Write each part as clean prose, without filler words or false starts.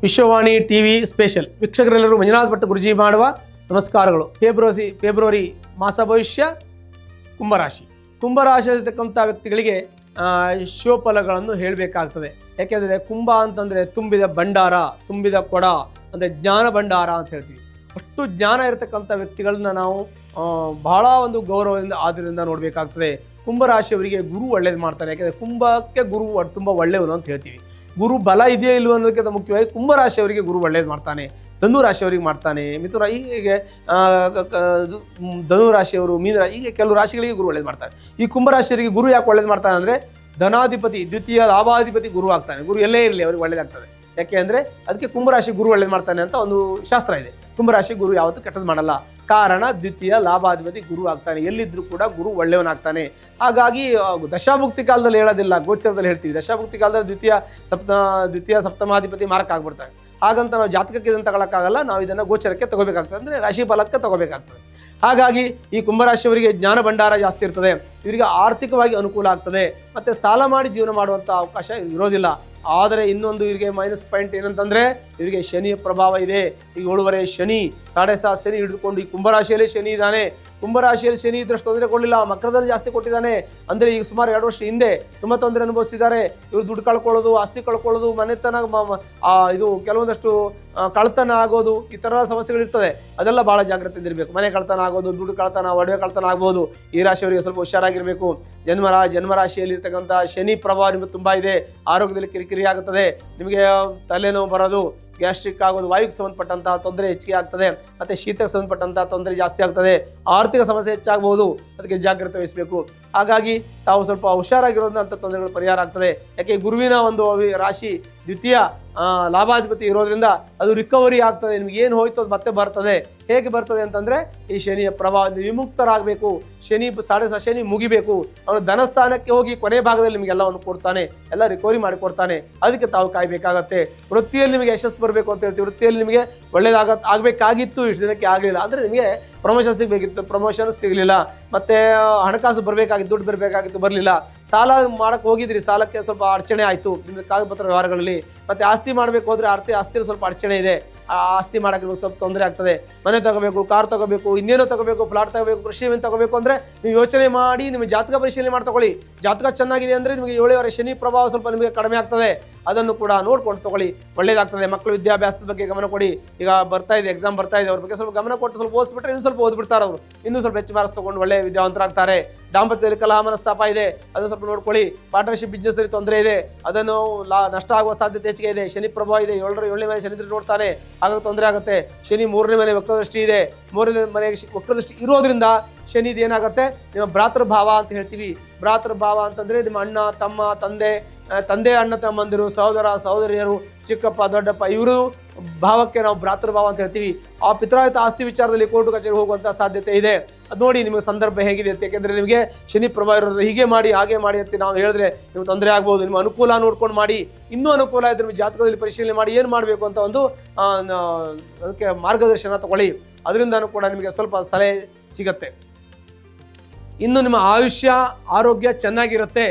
Vishwavani TV special ವೀಕ್ಷಕರೆಲ್ಲರೂ Manjunath Bhat ಗುರುಜಿ ಮಾಡುವ ನಮಸ್ಕಾರಗಳು. February ಮಾಸ ಭವಿಷ್ಯ ಕುಂಭರಾಶಿ ಇರತಕ್ಕಂಥ ವ್ಯಕ್ತಿಗಳಿಗೆ ಶಿವಫಲಗಳನ್ನು ಹೇಳಬೇಕಾಗ್ತದೆ. ಯಾಕೆಂದರೆ ಕುಂಭ ಅಂತಂದರೆ ತುಂಬಿದ ಭಂಡಾರ, ತುಂಬಿದ ಕೊಡ ಅಂದರೆ ಜ್ಞಾನ ಭಂಡಾರ ಅಂತ ಹೇಳ್ತೀವಿ. ಅಷ್ಟು ಜ್ಞಾನ ಇರತಕ್ಕಂಥ ವ್ಯಕ್ತಿಗಳನ್ನ ನಾವು ಬಹಳ ಒಂದು ಗೌರವದಿಂದ ಆದರಿಂದ ನೋಡಬೇಕಾಗ್ತದೆ. ಕುಂಭರಾಶಿಯವರಿಗೆ ಗುರು ಒಳ್ಳೇದು ಮಾಡ್ತಾನೆ. ಯಾಕೆಂದರೆ ಕುಂಭಕ್ಕೆ ಗುರು ತುಂಬ ಒಳ್ಳೆಯವನು ಅಂತ ಹೇಳ್ತೀವಿ. ಗುರು ಬಲ ಇದೆಯೋ ಇಲ್ವೋ ಅನ್ನೋದಕ್ಕಿಂತ ಮುಖ್ಯವಾಗಿ ಕುಂಭರಾಶಿಯವರಿಗೆ ಗುರು ಒಳ್ಳೇದು ಮಾಡ್ತಾನೆ, ಧನುರಾಶಿಯವರಿಗೆ ಮಾಡ್ತಾನೆ, ಮಿಥುನ ಹೀಗೆ ಧನುರಾಶಿಯವರು, ಮೀನ ಹೀಗೆ ಕೆಲವು ರಾಶಿಗಳಿಗೆ ಗುರು ಒಳ್ಳೇದು ಮಾಡ್ತಾನೆ. ಈ ಕುಂಭರಾಶಿಯವರಿಗೆ ಗುರು ಯಾಕೆ ಒಳ್ಳೇದು ಮಾಡ್ತಾನೆ ಅಂದರೆ ಧನಾಧಿಪತಿ, ದ್ವಿತೀಯ ಲಾಭಾಧಿಪತಿ ಗುರು ಆಗ್ತಾನೆ. ಗುರು ಎಲ್ಲೇ ಇರಲಿ ಅವ್ರಿಗೆ ಒಳ್ಳೇದಾಗ್ತದೆ. ಯಾಕೆ ಅಂದರೆ ಅದಕ್ಕೆ ಕುಂಭರಾಶಿ ಗುರು ಒಳ್ಳೇದು ಮಾಡ್ತಾನೆ ಅಂತ ಒಂದು ಶಾಸ್ತ್ರ ಇದೆ. ಕುಂಭರಾಶಿ ಗುರು ಯಾವತ್ತೂ ಕೆಟ್ಟದ್ದು ಮಾಡಲ್ಲ. ಕಾರಣ ದ್ವಿತೀಯ ಲಾಭಾಧಿಪತಿ ಗುರು ಆಗ್ತಾನೆ. ಎಲ್ಲಿದ್ದರೂ ಕೂಡ ಗುರು ಒಳ್ಳೆಯವನಾಗ್ತಾನೆ. ಹಾಗಾಗಿ ದಶಾಭುಕ್ತಿ ಕಾಲದಲ್ಲಿ ಹೇಳೋದಿಲ್ಲ, ಗೋಚರದಲ್ಲಿ ಹೇಳ್ತೀವಿ. ದಶಾಭುಕ್ತಿ ಕಾಲದಲ್ಲಿ ದ್ವಿತೀಯ ಸಪ್ತಮಾಧಿಪತಿ ಮಾರಕ ಆಗ್ಬಿಡ್ತಾನೆ. ಹಾಗಂತ ನಾವು ಜಾತಕಕ್ಕೆ ಇದನ್ನು ತಗೊಳಕ್ಕಾಗಲ್ಲ. ನಾವು ಇದನ್ನು ಗೋಚರಕ್ಕೆ ತಗೋಬೇಕಾಗ್ತದೆ, ಅಂದರೆ ರಾಶಿ ಫಲಕ್ಕೆ ತಗೋಬೇಕಾಗ್ತದೆ. ಹಾಗಾಗಿ ಈ ಕುಂಭರಾಶಿಯವರಿಗೆ ಜ್ಞಾನ ಭಂಡಾರ ಜಾಸ್ತಿ ಇರ್ತದೆ. ಇವರಿಗೆ ಆರ್ಥಿಕವಾಗಿ ಅನುಕೂಲ ಆಗ್ತದೆ. ಮತ್ತು ಸಾಲ ಮಾಡಿ ಜೀವನ ಮಾಡುವಂಥ ಅವಕಾಶ ಇರೋದಿಲ್ಲ. ಆದರೆ ಇನ್ನೊಂದು ಇವರಿಗೆ ಮೈನಸ್ ಪಾಯಿಂಟ್ ಏನಂತಂದರೆ ಇವರಿಗೆ ಶನಿಯ ಪ್ರಭಾವ ಇದೆ. ಈಗ 7 ಶನಿ, 7.5 ಶನಿ ಹಿಡಿದುಕೊಂಡು ಈ ಕುಂಭರಾಶಿಯಲ್ಲಿ ಶನಿ ಇದ್ದಾನೆ. ಕುಂಭರಾಶಿಯಲ್ಲಿ ಶನಿ ಇದ್ದಷ್ಟು ತೊಂದರೆ ಕೊಡಲಿಲ್ಲ, ಮಕರದಲ್ಲಿ ಜಾಸ್ತಿ ಕೊಟ್ಟಿದ್ದಾನೆ. ಅಂದರೆ ಈಗ ಸುಮಾರು 2 ವರ್ಷ ಹಿಂದೆ ತುಂಬ ತೊಂದರೆ ಅನುಭವಿಸಿದ್ದಾರೆ. ಇವರು ದುಡ್ಡು ಕಳ್ಕೊಳ್ಳೋದು, ಆಸ್ತಿ ಕಳ್ಕೊಳ್ಳೋದು, ಮನೆತನ ಇದು ಕೆಲವೊಂದಷ್ಟು ಕಳ್ತನ ಆಗೋದು, ಈ ಥರ ಸಮಸ್ಯೆಗಳಿರ್ತದೆ. ಅದೆಲ್ಲ ಭಾಳ ಜಾಗ್ರತೆಯಿಂದ ಇರಬೇಕು. ಮನೆ ಕಳ್ತನ ಆಗೋದು, ದುಡ್ಡು ಕಳ್ತನ, ಒಡವೆ ಕಳ್ತನ ಆಗ್ಬೋದು. ಈ ರಾಶಿಯವರಿಗೆ ಸ್ವಲ್ಪ ಹುಷಾರಾಗಿರಬೇಕು. ಜನ್ಮರಾಶಿಯಲ್ಲಿ ಇರ್ತಕ್ಕಂಥ ಶನಿ ಪ್ರಭಾವ ನಿಮಗೆ ತುಂಬ ಇದೆ. ಆರೋಗ್ಯದಲ್ಲಿ ಕಿರಿಕಿರಿ ಆಗುತ್ತದೆ. ನಿಮಗೆ ತಲೆನೋವು ಬರೋದು, ಗ್ಯಾಸ್ಟ್ರಿಕ್ ಆಗೋದು, ವಾಯುಗೆ ಸಂಬಂಧಪಟ್ಟಂತಹ ತೊಂದರೆ ಹೆಚ್ಚಿಗೆ ಆಗ್ತದೆ. ಮತ್ತು ಶೀತಕ್ಕೆ ಸಂಬಂಧಪಟ್ಟಂತಹ ತೊಂದರೆ ಜಾಸ್ತಿ ಆಗ್ತದೆ. ಆರ್ಥಿಕ ಸಮಸ್ಯೆ ಹೆಚ್ಚಾಗಬಹುದು. ಅದಕ್ಕೆ ಜಾಗ್ರತೆ ವಹಿಸಬೇಕು. ಹಾಗಾಗಿ ತಾವು ಸ್ವಲ್ಪ ಹುಷಾರಾಗಿರೋದ್ರಿಂದ ತೊಂದರೆಗಳು ಪರಿಹಾರ ಆಗ್ತದೆ. ಯಾಕೆ ಗುರುವಿನ ಒಂದು ರಾಶಿ ದ್ವಿತೀಯ ಲಾಭಾಧಿಪತಿ ಇರೋದ್ರಿಂದ ಅದು ರಿಕವರಿ ಆಗ್ತದೆ. ನಿಮ್ಗೆ ಏನು ಹೋಯ್ತು ಅದು ಮತ್ತೆ ಬರ್ತದೆ. ಹೇಗೆ ಬರ್ತದೆ ಅಂತಂದರೆ ಈ ಶನಿಯ ಪ್ರಭಾವ ವಿಮುಕ್ತರಾಗಬೇಕು. ಶನಿ 7.5 ಶನಿ ಮುಗಿಬೇಕು. ಅವನು ಧನಸ್ಥಾನಕ್ಕೆ ಹೋಗಿ ಕೊನೆ ಭಾಗದಲ್ಲಿ ನಿಮಗೆಲ್ಲವನ್ನು ಕೊಡ್ತಾನೆ, ಎಲ್ಲ ರಿಕವರಿ ಮಾಡಿಕೊಡ್ತಾನೆ. ಅದಕ್ಕೆ ತಾವು ಕಾಯಬೇಕಾಗತ್ತೆ. ವೃತ್ತಿಯಲ್ಲಿ ನಿಮಗೆ ಯಶಸ್ಸು ಬರಬೇಕು ಅಂತ ಹೇಳ್ತೀವಿ. ವೃತ್ತಿಯಲ್ಲಿ ನಿಮಗೆ ಆಗಬೇಕಾಗಿತ್ತು, ಇಷ್ಟು ದಿನಕ್ಕೆ ಆಗಲಿಲ್ಲ ಅಂದರೆ ನಿಮಗೆ ಪ್ರಮೋಷನ್ ಸಿಗಬೇಕಿತ್ತು, ಪ್ರಮೋಷನ್ ಸಿಗಲಿಲ್ಲ. ಮತ್ತು ಹಣಕಾಸು ಬರಬೇಕಾಗಿತ್ತು, ದುಡ್ಡು ಬರಬೇಕಾಗಿತ್ತು, ಬರಲಿಲ್ಲ. ಸಾಲ ಮಾಡೋಕ್ಕೆ ಹೋಗಿದ್ರಿ, ಸಾಲಕ್ಕೆ ಸ್ವಲ್ಪ ಅಡಚಣೆ ಆಯಿತು ನಿಮಗೆ ಕಾಗದಪತ್ರ ವ್ಯವಹಾರಗಳಲ್ಲಿ. ಮತ್ತು ಆಸ್ತಿ ಮಾಡಬೇಕು ಹೋದರೆ ಆಸ್ತಿಯಲ್ಲಿ ಸ್ವಲ್ಪ ಅಡಚಣೆ ಇದೆ. ಆ ಆಸ್ತಿ ಮಾಡೋಕ್ಕೆ ಸ್ವಲ್ಪ ತೊಂದರೆ ಆಗ್ತದೆ. ಮನೆ ತಗೋಬೇಕು, ಕಾರ್ ತಗೋಬೇಕು, ಇನ್ನೇನೋ ತಗೋಬೇಕು, ಫ್ಲಾಟ್ ತಗೋಬೇಕು, ಕೃಷಿ ಏನು ತಗೋಬೇಕು ಅಂದರೆ ನೀವು ಯೋಚನೆ ಮಾಡಿ ನಿಮ್ಮ ಜಾತಕ ಪರಿಶೀಲನೆ ಮಾಡಿ ತಗೊಳ್ಳಿ. ಜಾತಕ ಚೆನ್ನಾಗಿದೆ ಅಂದರೆ ನಿಮಗೆ 7 ಶನಿ ಪ್ರಭಾವ ಸ್ವಲ್ಪ ನಿಮಗೆ ಕಡಿಮೆ ಆಗ್ತದೆ. ಅದನ್ನು ಕೂಡ ನೋಡ್ಕೊಂಡು ತಗೊಳ್ಳಿ, ಒಳ್ಳೇದಾಗ್ತದೆ. ಮಕ್ಕಳ ವಿದ್ಯಾಭ್ಯಾಸದ ಬಗ್ಗೆ ಗಮನ ಕೊಡಿ. ಈಗ ಬರ್ತಾ ಇದೆ, ಎಕ್ಸಾಮ್ ಬರ್ತಾ ಇದೆ, ಅವ್ರ ಬಗ್ಗೆ ಸ್ವಲ್ಪ ಗಮನ ಕೊಟ್ಟು ಸ್ವಲ್ಪ ಓದಿಸ್ಬಿಟ್ರೆ ಇನ್ನೂ ಸ್ವಲ್ಪ ಓದ್ಬಿಡ್ತಾರೆ. ಅವರು ಇನ್ನೂ ಸ್ವಲ್ಪ ಹೆಚ್ಚು ಮಾರ್ಕ್ಸ್ ತೊಗೊಂಡು ಒಳ್ಳೆ ವಿದ್ಯಾವಂತರಾಗ್ತಾರೆ. ದಾಂಪತ್ಯದಲ್ಲಿ ಕಲಹ ಮನಸ್ತಾಪ ಇದೆ, ಅದನ್ನು ಸ್ವಲ್ಪ ನೋಡ್ಕೊಳ್ಳಿ. ಪಾರ್ಟ್ನರ್ಶಿಪ್ ಬಿಸ್ನೆಸ್ಸಲ್ಲಿ ತೊಂದರೆ ಇದೆ, ಅದನ್ನು ನಷ್ಟ ಆಗುವ ಸಾಧ್ಯತೆ ಹೆಚ್ಚಿಗೆ ಇದೆ. ಶನಿ ಪ್ರಭಾವ ಇದೆ, 7ನೇ ಮನೆ ಶನಿ ನೋಡ್ತಾನೆ, ಹಾಗಾಗಿ ತೊಂದರೆ ಆಗುತ್ತೆ. ಶನಿ 3ನೇ ಮನೆ ವಕ್ರದೃಷ್ಟಿ ಇದೆ. 3ನೇ ಮನೆಗೆ ವಕ್ರದೃಷ್ಟಿ ಇರೋದ್ರಿಂದ ಶನಿದು ಏನಾಗುತ್ತೆ, ನಿಮ್ಮ ಭ್ರಾತೃಭಾವ ಅಂತ ಹೇಳ್ತೀವಿ. ಭ್ರಾತೃಭಾವ ಅಂತಂದರೆ ನಿಮ್ಮ ಅಣ್ಣ, ತಮ್ಮ, ತಂದೆ ಅಣ್ಣ ತಮ್ಮಂದಿರು, ಸಹೋದರ ಸಹೋದರಿಯರು, ಚಿಕ್ಕಪ್ಪ ದೊಡ್ಡಪ್ಪ, ಇವರು ಭಾವಕ್ಕೆ ನಾವು ಭ್ರಾತೃಭಾವ ಅಂತ ಹೇಳ್ತೀವಿ. ಆ ಪಿತ್ರಾಹಿತ ಆಸ್ತಿ ವಿಚಾರದಲ್ಲಿ ಕೋರ್ಟು ಕಚೇರಿ ಹೋಗುವಂಥ ಸಾಧ್ಯತೆ ಇದೆ. ಅದು ನೋಡಿ ನಿಮಗೆ ಸಂದರ್ಭ ಹೇಗಿದೆ ಅಂತ. ಯಾಕೆಂದರೆ ನಿಮಗೆ ಶನಿ ಪ್ರಭಾವ ಇರೋದ್ರೆ ಹೀಗೆ ಮಾಡಿ ಹಾಗೆ ಮಾಡಿ ಅಂತ ನಾವು ಹೇಳಿದ್ರೆ ನಿಮ್ಗೆ ತೊಂದರೆ ಆಗ್ಬೋದು. ನಿಮ್ಮ ಅನುಕೂಲ ನೋಡ್ಕೊಂಡು ಮಾಡಿ. ಇನ್ನೂ ಅನುಕೂಲ ಇದ್ದರೆ ನಿಮ್ಮ ಜಾತಕದಲ್ಲಿ ಪರಿಶೀಲನೆ ಮಾಡಿ ಏನು ಮಾಡಬೇಕು ಅಂತ ಒಂದು ಅದಕ್ಕೆ ಮಾರ್ಗದರ್ಶನ ತಗೊಳ್ಳಿ. ಅದರಿಂದನೂ ಕೂಡ ನಿಮಗೆ ಸ್ವಲ್ಪ ಸಲಹೆ ಸಿಗತ್ತೆ. ಇನ್ನು ನಿಮ್ಮ ಆರೋಗ್ಯ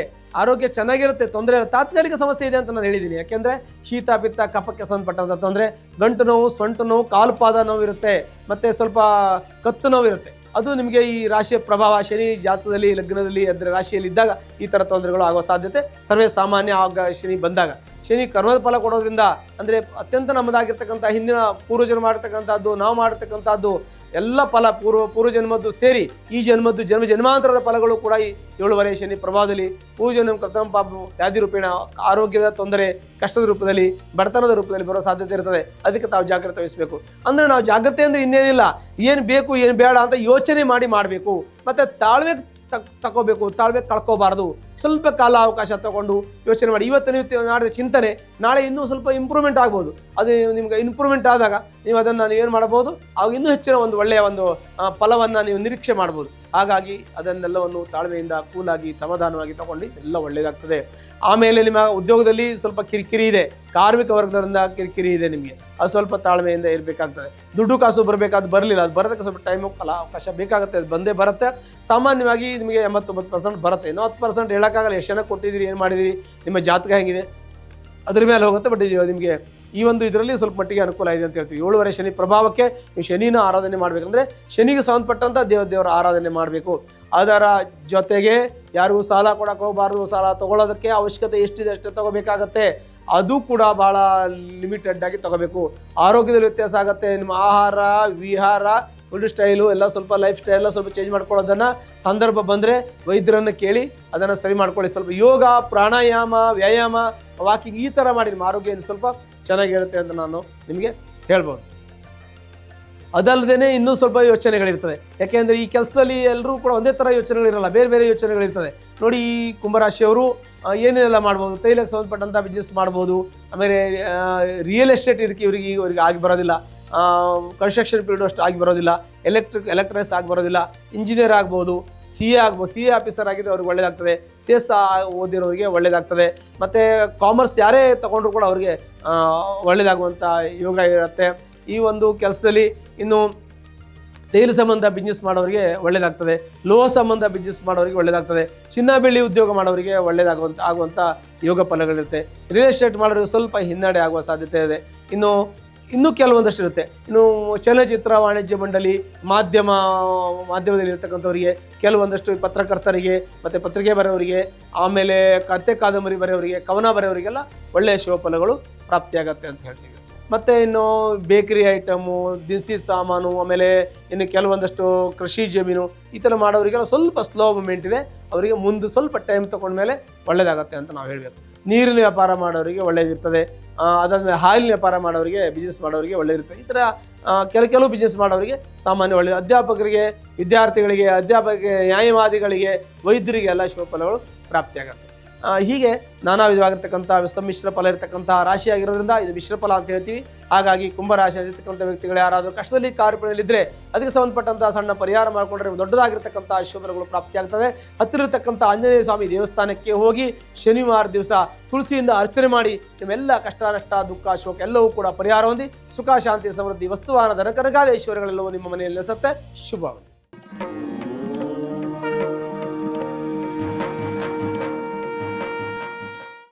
ಚೆನ್ನಾಗಿರುತ್ತೆ, ತೊಂದರೆ ತಾತ್ಕಾಲಿಕ ಸಮಸ್ಯೆ ಇದೆ ಅಂತ ನಾನು ಹೇಳಿದ್ದೀನಿ. ಯಾಕೆಂದರೆ ಶೀತ ಪಿತ್ತ ಕಫಕ್ಕೆ ಸಂಬಂಧಪಟ್ಟಂಥ ತೊಂದರೆ, ಗಂಟು ನೋವು, ಸೊಂಟ ನೋವು, ಕಾಲು ಪಾದ ನೋವು ಇರುತ್ತೆ. ಮತ್ತು ಸ್ವಲ್ಪ ಕತ್ತು ನೋವು ಇರುತ್ತೆ. ಅದು ನಿಮಗೆ ಈ ರಾಶಿಯ ಪ್ರಭಾವ ಶನಿ ಜಾತಕದಲ್ಲಿ, ಲಗ್ನದಲ್ಲಿ, ಅದರ ರಾಶಿಯಲ್ಲಿ ಇದ್ದಾಗ ಈ ಥರ ತೊಂದರೆಗಳು ಆಗುವ ಸಾಧ್ಯತೆ ಸರ್ವೇ ಸಾಮಾನ್ಯ. ಶನಿ ಬಂದಾಗ ಶನಿ ಕರ್ಮದ ಫಲ ಕೊಡೋದ್ರಿಂದ, ಅಂದರೆ ಅತ್ಯಂತ ನಮ್ಮದಾಗಿರ್ತಕ್ಕಂಥ ಹಿಂದಿನ ಪೂರ್ವಜನ್ಮ ಮಾಡಿರ್ತಕ್ಕಂಥದ್ದು, ನಾವು ಮಾಡಿರ್ತಕ್ಕಂಥದ್ದು ಎಲ್ಲ ಫಲ ಪೂರ್ವಜನ್ಮದ್ದು ಸೇರಿ ಈ ಜನ್ಮದ್ದು ಜನ್ಮಾಂತರದ ಫಲಗಳು ಕೂಡ ಈ 7 ಶನಿ ಪ್ರಭಾವದಲ್ಲಿ ಪೂರ್ವಜನ್ಮ ಕರ್ತಮ ಪಾಪ ವ್ಯಾಧಿ ರೂಪೇಣ, ಆರೋಗ್ಯದ ತೊಂದರೆ, ಕಷ್ಟದ ರೂಪದಲ್ಲಿ, ಬಡತನದ ರೂಪದಲ್ಲಿ ಬರೋ ಸಾಧ್ಯತೆ ಇರ್ತದೆ. ಅದಕ್ಕೆ ತಾವು ಜಾಗ್ರತೆ ವಹಿಸಬೇಕು. ಅಂದರೆ ನಾವು ಜಾಗ್ರತೆ ಅಂದರೆ ಇನ್ನೇನಿಲ್ಲ, ಏನು ಬೇಕು ಏನು ಬೇಡ ಅಂತ ಯೋಚನೆ ಮಾಡಬೇಕು. ಮತ್ತು ತಾಳ್ಮೆ ತಗೋಬೇಕು, ತಾಳ್ಮೆ ಕಳ್ಕೋಬಾರ್ದು. ಸ್ವಲ್ಪ ಕಾಲ ಅವಕಾಶ ತಗೊಂಡು ಯೋಚನೆ ಮಾಡಿ. ಇವತ್ತು ನೀವು ಮಾಡಿದ ಚಿಂತನೆ ನಾಳೆ ಇನ್ನೂ ಸ್ವಲ್ಪ ಇಂಪ್ರೂವ್ಮೆಂಟ್ ಆಗ್ಬೋದು. ಅದು ನಿಮ್ಗೆ ಇಂಪ್ರೂವ್ಮೆಂಟ್ ಆದಾಗ ನೀವು ಅದನ್ನು ನೀವೇನು ಮಾಡ್ಬೋದು, ಅವಾಗ ಇನ್ನೂ ಹೆಚ್ಚಿನ ಒಂದು ಒಳ್ಳೆಯ ಒಂದು ಫಲವನ್ನು ನೀವು ನಿರೀಕ್ಷೆ ಮಾಡ್ಬೋದು. ಹಾಗಾಗಿ ಅದನ್ನೆಲ್ಲವನ್ನು ತಾಳ್ಮೆಯಿಂದ ಕೂಲಾಗಿ ಸಮಾಧಾನವಾಗಿ ತಗೊಂಡು ಎಲ್ಲ ಒಳ್ಳೆಯದಾಗ್ತದೆ. ಆಮೇಲೆ ನಿಮ್ಮ ಉದ್ಯೋಗದಲ್ಲಿ ಸ್ವಲ್ಪ ಕಿರಿಕಿರಿ ಇದೆ, ಕಾರ್ಮಿಕ ವರ್ಗದಿಂದ ಕಿರಿಕಿರಿ ಇದೆ, ನಿಮಗೆ ಅದು ಸ್ವಲ್ಪ ತಾಳ್ಮೆಯಿಂದ ಇರಬೇಕಾಗ್ತದೆ. ದುಡ್ಡು ಕಾಸು ಬರಬೇಕಾದ ಬರಲಿಲ್ಲ, ಅದು ಬರೋದಕ್ಕೆ ಸ್ವಲ್ಪ ಟೈಮು ಅವಕಾಶ ಬೇಕಾಗುತ್ತೆ, ಅದು ಬಂದೇ ಬರುತ್ತೆ. ಸಾಮಾನ್ಯವಾಗಿ ನಿಮಗೆ 89% ಬರುತ್ತೆ, ಇನ್ನೂ 10% ಹೇಳೋಕ್ಕಾಗಲ್ಲ. ಎಷ್ಟು ಜನ ಕೊಟ್ಟಿದ್ದೀರಿ, ಏನು ಮಾಡಿದ್ದೀರಿ, ನಿಮ್ಮ ಜಾತಕ ಹೇಗಿದೆ ಅದ್ರ ಮೇಲೆ ಹೋಗುತ್ತೆ. ಬಟ್ ನಿಮಗೆ ಈ ಒಂದು ಇದರಲ್ಲಿ ಸ್ವಲ್ಪ ಮಟ್ಟಿಗೆ ಅನುಕೂಲ ಇದೆ ಅಂತ ಹೇಳ್ತೀವಿ. 7 ಶನಿ ಪ್ರಭಾವಕ್ಕೆ ನೀವು ಶನಿನ ಆರಾಧನೆ ಮಾಡಬೇಕಂದ್ರೆ ಶನಿಗೆ ಸಂಬಂಧಪಟ್ಟಂಥ ದೇವರ ಆರಾಧನೆ ಮಾಡಬೇಕು. ಅದರ ಜೊತೆಗೆ ಯಾರಿಗೂ ಸಾಲ ಕೊಡೋಕೆ ಹೋಗಬಾರ್ದು. ಸಾಲ ತೊಗೊಳ್ಳೋದಕ್ಕೆ ಅವಶ್ಯಕತೆ ಎಷ್ಟಿದೆ ಅಷ್ಟೇ ತೊಗೋಬೇಕಾಗತ್ತೆ, ಅದು ಕೂಡ ಭಾಳ ಲಿಮಿಟೆಡ್ ಆಗಿ ತೊಗೋಬೇಕು. ಆರೋಗ್ಯದಲ್ಲಿ ವ್ಯತ್ಯಾಸ ಆಗುತ್ತೆ. ನಿಮ್ಮ ಆಹಾರ ವಿಹಾರ ಫುಡ್ ಸ್ಟೈಲು ಎಲ್ಲ ಸ್ವಲ್ಪ ಲೈಫ್ ಸ್ಟೈಲ್ ಸ್ವಲ್ಪ ಚೇಂಜ್ ಮಾಡ್ಕೊಳ್ಳೋದನ್ನು ಸಂದರ್ಭ ಬಂದರೆ ವೈದ್ಯರನ್ನು ಕೇಳಿ ಅದನ್ನು ಸರಿ ಮಾಡ್ಕೊಳ್ಳಿ. ಸ್ವಲ್ಪ ಯೋಗ, ಪ್ರಾಣಾಯಾಮ, ವ್ಯಾಯಾಮ, ವಾಕಿಂಗ್ ಈ ಥರ ಮಾಡಿ ನಿಮ್ಮ ಆರೋಗ್ಯ ಸ್ವಲ್ಪ ಚೆನ್ನಾಗಿರುತ್ತೆ ಅಂತ ನಾನು ನಿಮಗೆ ಹೇಳ್ಬೋದು. ಅದಲ್ಲದೆ ಇನ್ನೂ ಸ್ವಲ್ಪ ಯೋಚನೆಗಳಿರ್ತದೆ. ಯಾಕೆಂದರೆ ಈ ಕೆಲಸದಲ್ಲಿ ಎಲ್ಲರೂ ಕೂಡ ಒಂದೇ ಥರ ಯೋಚನೆಗಳಿರಲ್ಲ, ಬೇರೆ ಬೇರೆ ಯೋಚನೆಗಳಿರ್ತದೆ. ನೋಡಿ, ಈ ಕುಂಭರಾಶಿಯವರು ಏನೇನೆಲ್ಲ ಮಾಡ್ಬೋದು, ತೈಲಕ್ಕೆ ಸಂಬಂಧಪಟ್ಟಂಥ ಬಿಸ್ನೆಸ್ ಮಾಡ್ಬೋದು. ಆಮೇಲೆ ರಿಯಲ್ ಎಸ್ಟೇಟ್ ಇದಕ್ಕೆ ಇವರಿಗೆ ಆಗಿ ಬರೋದಿಲ್ಲ. ಕನ್ಸ್ಟ್ರಕ್ಷನ್ ಫೀಲ್ಡು ಅಷ್ಟು ಆಗಿ ಬರೋದಿಲ್ಲ. ಎಲೆಕ್ಟ್ರಾನಿಕ್ಸ್ ಆಗಿ ಬರೋದಿಲ್ಲ. ಇಂಜಿನಿಯರ್ ಆಗ್ಬೋದು, CA ಆಗ್ಬೋದು. CA ಆಫೀಸರ್ ಆಗಿದ್ದು ಅವ್ರಿಗೆ ಒಳ್ಳೆಯದಾಗ್ತದೆ. CS ಓದಿರೋರಿಗೆ ಒಳ್ಳೆಯದಾಗ್ತದೆ. ಮತ್ತು ಕಾಮರ್ಸ್ ಯಾರೇ ತೊಗೊಂಡ್ರು ಕೂಡ ಅವ್ರಿಗೆ ಒಳ್ಳೆಯದಾಗುವಂಥ ಯೋಗ ಇರುತ್ತೆ ಈ ಒಂದು ಕೆಲಸದಲ್ಲಿ. ಇನ್ನು ತೈಲ ಸಂಬಂಧ ಬಿಸ್ನೆಸ್ ಮಾಡೋರಿಗೆ ಒಳ್ಳೆಯದಾಗ್ತದೆ. ಲೋಹ ಸಂಬಂಧ ಬಿಸ್ನೆಸ್ ಮಾಡೋರಿಗೆ ಒಳ್ಳೆಯದಾಗ್ತದೆ. ಚಿನ್ನ ಬೆಳ್ಳಿ ಉದ್ಯೋಗ ಮಾಡೋರಿಗೆ ಆಗುವಂಥ ಯೋಗ ಫಲಗಳಿರುತ್ತೆ. ರಿಯಲ್ ಎಸ್ಟೇಟ್ ಮಾಡೋರಿಗೆ ಸ್ವಲ್ಪ ಹಿನ್ನಡೆ ಆಗುವ ಸಾಧ್ಯತೆ ಇದೆ. ಇನ್ನೂ ಕೆಲವೊಂದಷ್ಟು ಇರುತ್ತೆ. ಇನ್ನು ಚಲನಚಿತ್ರ ವಾಣಿಜ್ಯ ಮಂಡಳಿ, ಮಾಧ್ಯಮದಲ್ಲಿ ಇರ್ತಕ್ಕಂಥವರಿಗೆ, ಕೆಲವೊಂದಷ್ಟು ಪತ್ರಕರ್ತರಿಗೆ ಮತ್ತು ಪತ್ರಿಕೆ ಬರೆಯವರಿಗೆ, ಆಮೇಲೆ ಕಥೆ ಕಾದಂಬರಿ ಬರೆಯವರಿಗೆ, ಕವನ ಬರೆಯವರಿಗೆಲ್ಲ ಒಳ್ಳೆಯ ಶುಭ ಫಲಗಳು ಪ್ರಾಪ್ತಿಯಾಗತ್ತೆ ಅಂತ ಹೇಳ್ತೀವಿ. ಮತ್ತು ಇನ್ನು ಬೇಕರಿ ಐಟಮು, ದಿನಸಿ ಸಾಮಾನು, ಆಮೇಲೆ ಇನ್ನು ಕೆಲವೊಂದಷ್ಟು ಕೃಷಿ ಜಮೀನು ಈ ಥರ ಮಾಡೋರಿಗೆಲ್ಲ ಸ್ವಲ್ಪ ಸ್ಲೋ ಮೂಮೆಂಟ್ ಇದೆ. ಅವರಿಗೆ ಮುಂದೆ ಸ್ವಲ್ಪ ಟೈಮ್ ತೊಗೊಂಡ್ಮೇಲೆ ಒಳ್ಳೆಯದಾಗತ್ತೆ ಅಂತ ನಾವು ಹೇಳಬೇಕು. ನೀರಿನ ವ್ಯಾಪಾರ ಮಾಡೋರಿಗೆ ಒಳ್ಳೆಯದಿರ್ತದೆ. ಅದಾದಮೇಲೆ ಹಾಲಿನ ವ್ಯಾಪಾರ ಮಾಡೋರಿಗೆ, ಬಿಸ್ನೆಸ್ ಮಾಡೋರಿಗೆ ಒಳ್ಳೆಯದಿರ್ತದೆ. ಈ ಥರ ಕೆಲವು ಬಿಸ್ನೆಸ್ ಮಾಡೋರಿಗೆ ಸಾಮಾನ್ಯ ಒಳ್ಳೆಯದು. ಅಧ್ಯಾಪಕರಿಗೆ, ವಿದ್ಯಾರ್ಥಿಗಳಿಗೆ, ನ್ಯಾಯವಾದಿಗಳಿಗೆ, ವೈದ್ಯರಿಗೆ ಎಲ್ಲ ಶುಭ ಫಲಗಳು ಪ್ರಾಪ್ತಿಯಾಗತ್ತೆ. ಹೀಗೆ ನಾನಾ ವಿಧವಾಗಿರ್ತಕ್ಕಂಥ ಸಮ್ಮಿಶ್ರ ಫಲ ಇರತಕ್ಕಂಥ ರಾಶಿಯಾಗಿರೋದ್ರಿಂದ ಇದು ಮಿಶ್ರ ಫಲ ಅಂತ ಹೇಳ್ತೀವಿ. ಹಾಗಾಗಿ ಕುಂಭರಾಶಿ ಆಗಿರ್ತಕ್ಕಂಥ ವ್ಯಕ್ತಿಗಳು ಯಾರಾದರೂ ಕಷ್ಟದಲ್ಲಿ ಕಾರ್ಯಪಡೆಯಲ್ಲಿದ್ದರೆ ಅದಕ್ಕೆ ಸಂಬಂಧಪಟ್ಟಂಥ ಸಣ್ಣ ಪರಿಹಾರ ಮಾಡಿಕೊಂಡ್ರೆ ದೊಡ್ಡದಾಗಿರ್ತಕ್ಕಂಥ ಶುಭಗಳು ಪ್ರಾಪ್ತಿಯಾಗ್ತದೆ. ಹತ್ತಿರ ಇರತಕ್ಕಂಥ ಆಂಜನೇಯ ಸ್ವಾಮಿ ದೇವಸ್ಥಾನಕ್ಕೆ ಹೋಗಿ ಶನಿವಾರ ದಿವಸ ತುಳಸಿಯಿಂದ ಅರ್ಚನೆ ಮಾಡಿ ನಿಮ್ಮೆಲ್ಲ ಕಷ್ಟ, ನಷ್ಟ, ದುಃಖ, ಶೋಕ ಎಲ್ಲವೂ ಕೂಡ ಪರಿಹಾರ ಹೊಂದಿ ಸುಖ, ಶಾಂತಿ, ಸಮೃದ್ಧಿ, ವಸ್ತುವಾನ, ಧನಕನಕಾದ ಐಶ್ವರ್ಯಗಳೆಲ್ಲವೂ ನಿಮ್ಮ ಮನೆಯಲ್ಲಿ ನೆಲೆಸುತ್ತೆ. ಶುಭವಾಗಲಿ.